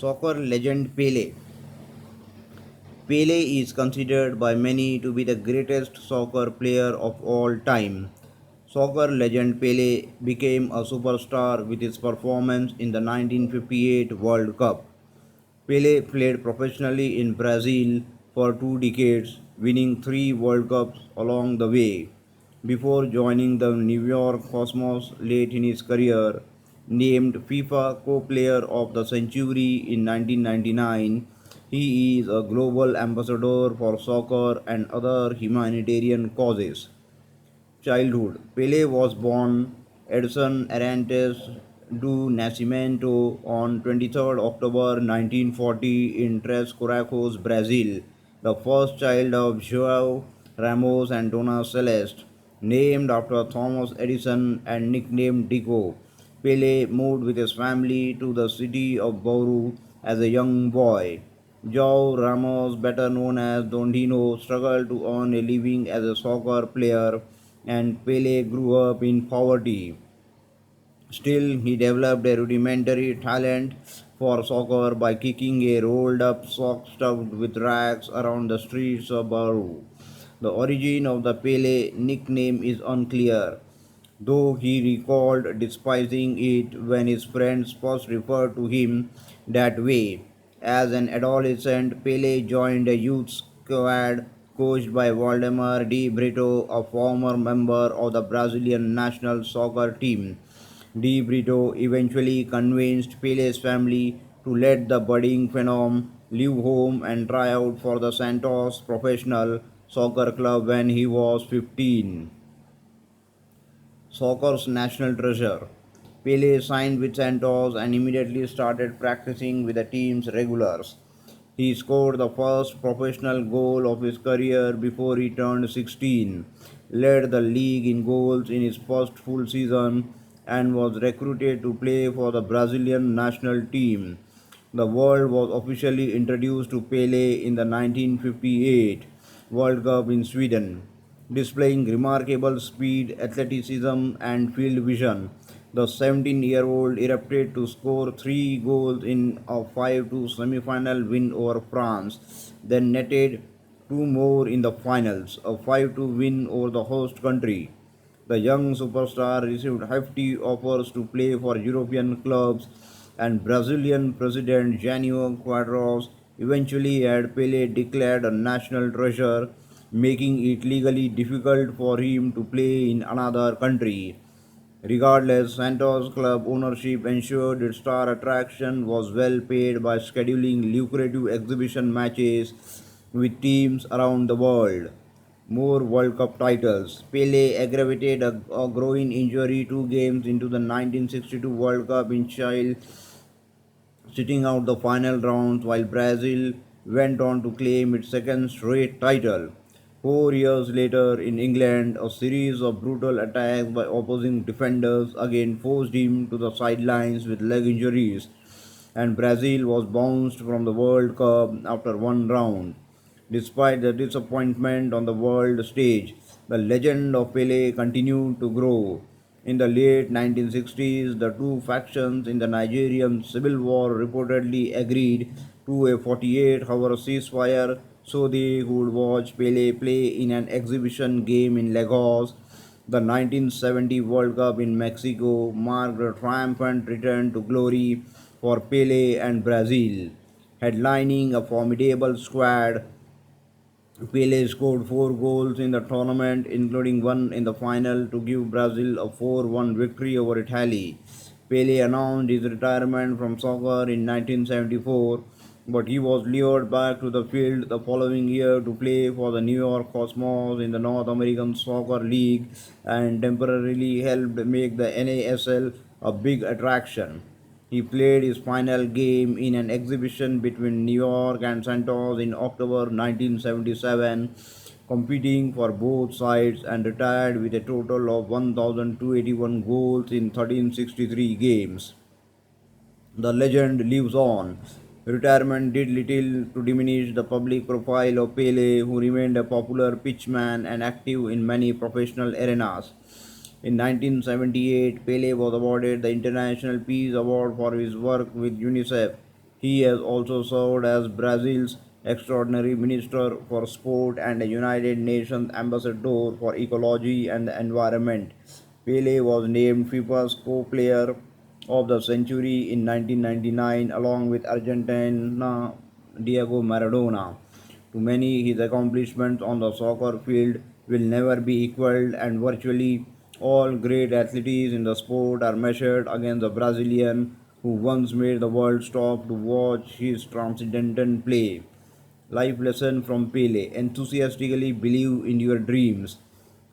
Soccer legend Pele. Pele is considered by many to be the greatest soccer player of all time. Soccer legend Pele became a superstar with his performance in the 1958 World Cup. Pele played professionally in Brazil for 2 decades, winning 3 World Cups along the way. Before joining the New York Cosmos late in his career, named FIFA Co-Player of the Century in 1999, he is a global ambassador for soccer and other humanitarian causes. Childhood. Pele was born Edson Arantes do Nascimento on 23rd October 1940 in Três Corações, Brazil, the first child of João Ramos and Dona Celeste. Named after Thomas Edison and nicknamed Dico, Pele moved with his family to the city of Bauru as a young boy. João Ramos, better known as Dondino, struggled to earn a living as a soccer player, and Pele grew up in poverty. Still, he developed a rudimentary talent for soccer by kicking a rolled up sock stuffed with rags around the streets of Bauru. The origin of the Pele nickname is unclear, though he recalled despising it when his friends first referred to him that way. As an adolescent, Pele joined a youth squad coached by Waldemar de Brito, a former member of the Brazilian national soccer team. De Brito eventually convinced Pele's family to let the budding phenom leave home and try out for the Santos professional soccer club when he was 15. Soccer's national treasure. Pele signed with Santos and immediately started practicing with the team's regulars. He scored the first professional goal of his career before he turned 16, led the league in goals in his first full season, and was recruited to play for the Brazilian national team. The world was officially introduced to Pele in the 1958 World Cup in Sweden. Displaying remarkable speed, athleticism, and field vision, the 17-year-old erupted to score 3 goals in a 5-2 semi-final win over France, then netted 2 more in the finals, a 5-2 win over the host country. The young superstar received hefty offers to play for European clubs, and Brazilian president Jânio Quadros eventually had Pele declared a national treasure, making it legally difficult for him to play in another country. Regardless, Santos club ownership ensured its star attraction was well paid by scheduling lucrative exhibition matches with teams around the world. More World Cup titles. Pele aggravated a groin injury 2 games into the 1962 World Cup in Chile, sitting out the final rounds, while Brazil went on to claim its second straight title. 4 years later, in England, a series of brutal attacks by opposing defenders again forced him to the sidelines with leg injuries, and Brazil was bounced from the World Cup after one round. Despite the disappointment on the world stage, the legend of Pele continued to grow. In the late 1960s, the two factions in the Nigerian civil war reportedly agreed to a 48-hour ceasefire so they could watch Pele play in an exhibition game in Lagos. The 1970 World Cup in Mexico marked a triumphant return to glory for Pele and Brazil. Headlining a formidable squad, Pele scored 4 goals in the tournament, including one in the final to give Brazil a 4-1 victory over Italy. Pele announced his retirement from soccer in 1974, but he was lured back to the field the following year to play for the New York Cosmos in the North American Soccer League and temporarily helped make the NASL a big attraction. He played his final game in an exhibition between New York and Santos in October 1977, competing for both sides, and retired with a total of 1,281 goals in 1363 games. The legend lives on. Retirement did little to diminish the public profile of Pele, who remained a popular pitchman and active in many professional arenas. In 1978, Pele was awarded the International Peace Award for his work with UNICEF. He has also served as Brazil's extraordinary minister for sport and a United Nations ambassador for ecology and the environment. Pele was named FIFA's co-player of the century in 1999 along with Argentina Diego Maradona. To many, his accomplishments on the soccer field will never be equaled, and virtually all great athletes in the sport are measured against the Brazilian who once made the world stop to watch his transcendent play. Life lesson from Pele: enthusiastically believe in your dreams.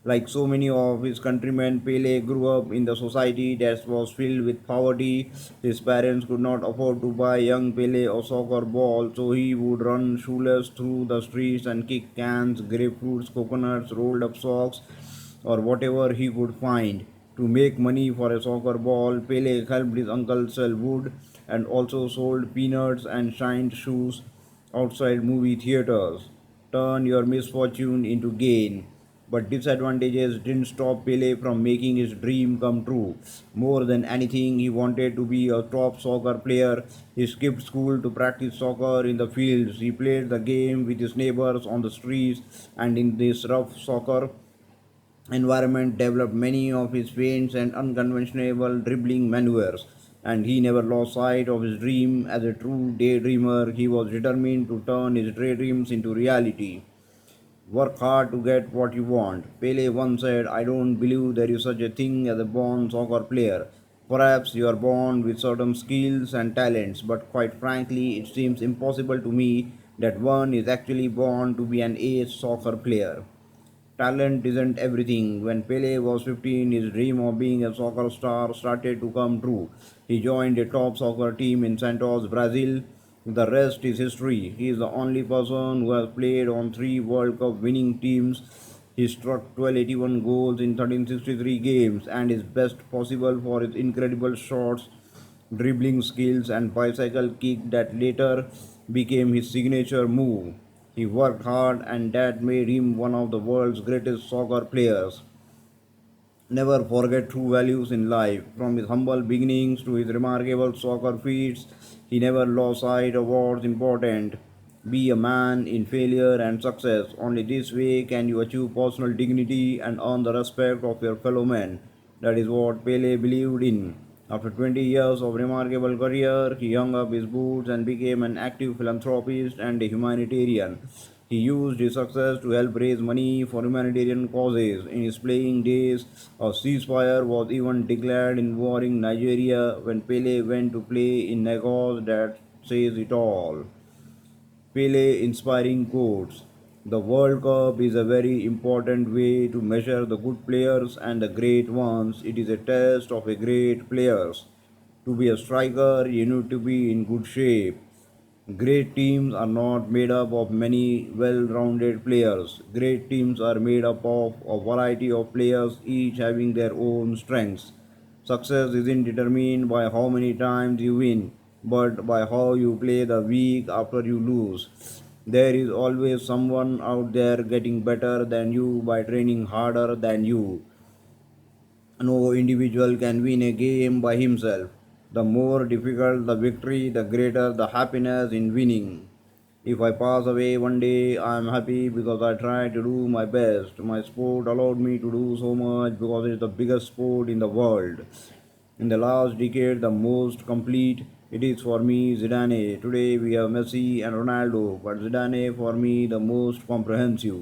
Like so many of his countrymen, Pele grew up in the society that was filled with poverty. His parents could not afford to buy young Pele a soccer ball, so he would run shoeless through the streets and kick cans, grapefruits, coconuts, rolled up socks, or whatever he could find. To make money for a soccer ball, Pele helped his uncle sell wood and also sold peanuts and shined shoes outside movie theaters. Turn your misfortune into gain. But disadvantages didn't stop Pele from making his dream come true. More than anything, he wanted to be a top soccer player. He skipped school to practice soccer in the fields. He played the game with his neighbors on the streets, and in this rough soccer environment developed many of his feints and unconventional dribbling maneuvers. And he never lost sight of his dream. As a true daydreamer, he was determined to turn his daydreams into reality. Work hard to get what you want. Pele once said, I don't believe there is such a thing as a born soccer player. Perhaps you are born with certain skills and talents, but quite frankly, it seems impossible to me that one is actually born to be an ace soccer player. Talent isn't everything. When Pele was 15, his dream of being a soccer star started to come true. He joined a top soccer team in Santos, Brazil. The rest is history. He is the only person who has played on three World Cup winning teams. He struck 1281 goals in 1363 games and is best possible for his incredible shots, dribbling skills, and bicycle kick that later became his signature move. He worked hard, and that made him one of the world's greatest soccer players. Never forget true values in life. From his humble beginnings to his remarkable soccer feats, he never lost sight of what's important. Be a man in failure and success. Only this way can you achieve personal dignity and earn the respect of your fellow men. That is what Pele believed in. After 20 years of remarkable career, he hung up his boots and became an active philanthropist and a humanitarian. He used his success to help raise money for humanitarian causes. In his playing days, a ceasefire was even declared in warring Nigeria when Pele went to play in Lagos. That says it all. Pele inspiring quotes. The World Cup is a very important way to measure the good players and the great ones. It is a test of a great players. To be a striker, you need to be in good shape. Great teams are not made up of many well rounded players. Great teams are made up of a variety of players, each having their own strengths. Success isn't determined by how many times you win, but by how you play the week after you lose. There is always someone out there getting better than you by training harder than you. No individual can win a game by himself. The more difficult the victory, the greater the happiness in winning. If I pass away one day, I am happy because I tried to do my best. My sport allowed me to do so much because it is the biggest sport in the world. In the last decade, the most complete it is for me Zidane. Today we have Messi and Ronaldo, but Zidane for me the most comprehensive.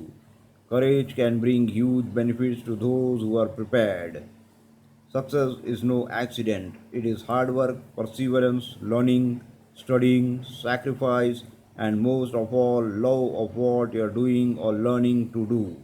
Courage can bring huge benefits to those who are prepared. Success is no accident. It is hard work, perseverance, learning, studying, sacrifice, and most of all, love of what you are doing or learning to do.